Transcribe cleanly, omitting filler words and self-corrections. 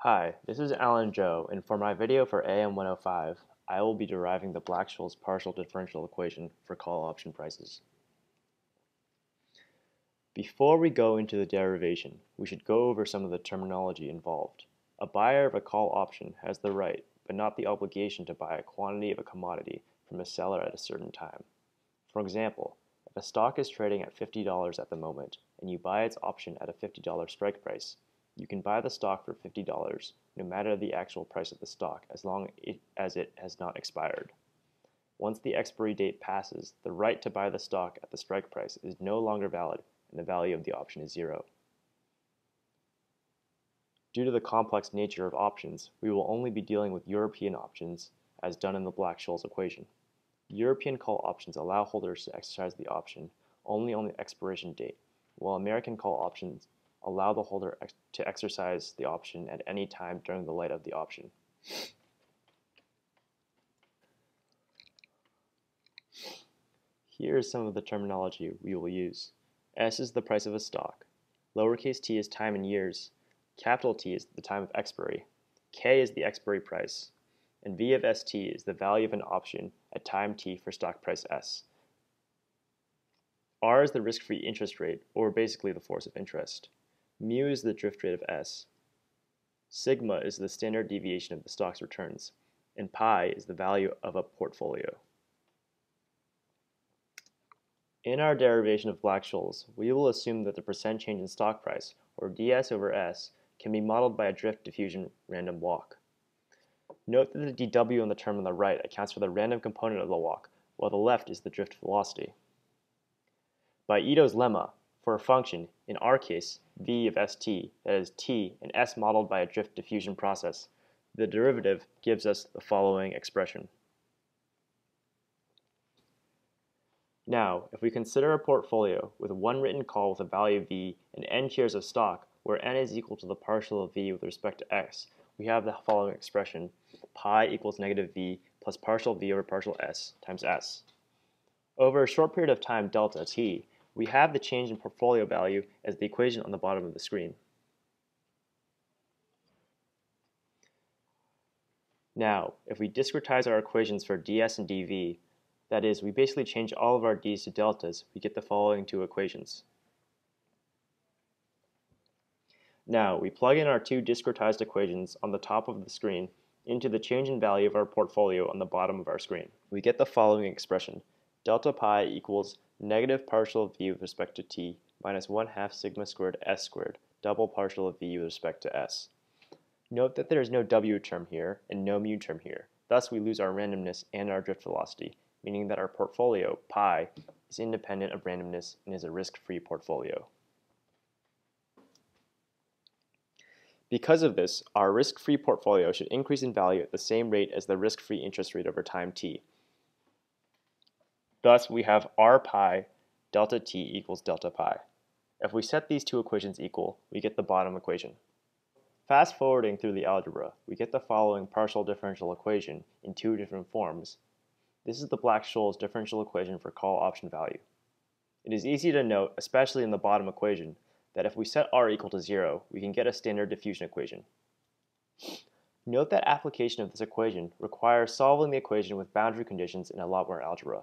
Hi, this is Alan Joe, and for my video for AM105, I will be deriving the Black-Scholes partial differential equation for call option prices. Before we go into the derivation, we should go over some of the terminology involved. A buyer of a call option has the right, but not the obligation to buy a quantity of a commodity from a seller at a certain time. For example, if a stock is trading at $50 at the moment, and you buy its option at a $50 strike price, you can buy the stock for $50 no matter the actual price of the stock as long as it has not expired. Once the expiry date passes, the right to buy the stock at the strike price is no longer valid and the value of the option is zero. Due to the complex nature of options, we will only be dealing with European options as done in the Black-Scholes equation. European call options allow holders to exercise the option only on the expiration date, while American call options allow the holder to exercise the option at any time during the life of the option. Here is some of the terminology we will use. S is the price of a stock. Lowercase t is time in years. Capital T is the time of expiry. K is the expiry price. And V of ST is the value of an option at time t for stock price S. R is the risk-free interest rate, or basically the force of interest. Mu is the drift rate of S. Sigma is the standard deviation of the stock's returns. And pi is the value of a portfolio. In our derivation of Black-Scholes, we will assume that the percent change in stock price, or ds over S, can be modeled by a drift diffusion random walk. Note that the dw on the term on the right accounts for the random component of the walk, while the left is the drift velocity. By Ito's lemma, for a function, in our case, v of st, that is t and s modeled by a drift diffusion process, the derivative gives us the following expression. Now, if we consider a portfolio with one written call with a value v and n shares of stock, where n is equal to the partial of v with respect to x, we have the following expression: pi equals negative v plus partial v over partial s times s. Over a short period of time, delta t, we have the change in portfolio value as the equation on the bottom of the screen. Now, if we discretize our equations for ds and dv, that is, we basically change all of our d's to deltas, we get the following two equations. Now, we plug in our two discretized equations on the top of the screen into the change in value of our portfolio on the bottom of our screen. We get the following expression: delta pi equals negative partial of v with respect to t minus 1/2 sigma squared s squared double partial of v with respect to s. Note that there is no w term here and no mu term here. Thus, we lose our randomness and our drift velocity, meaning that our portfolio, pi, is independent of randomness and is a risk-free portfolio. Because of this, our risk-free portfolio should increase in value at the same rate as the risk-free interest rate over time t. Thus, we have r pi delta t equals delta pi. If we set these two equations equal, we get the bottom equation. Fast forwarding through the algebra, we get the following partial differential equation in two different forms. This is the Black-Scholes differential equation for call option value. It is easy to note, especially in the bottom equation, that if we set r equal to 0, we can get a standard diffusion equation. Note that application of this equation requires solving the equation with boundary conditions and a lot more algebra.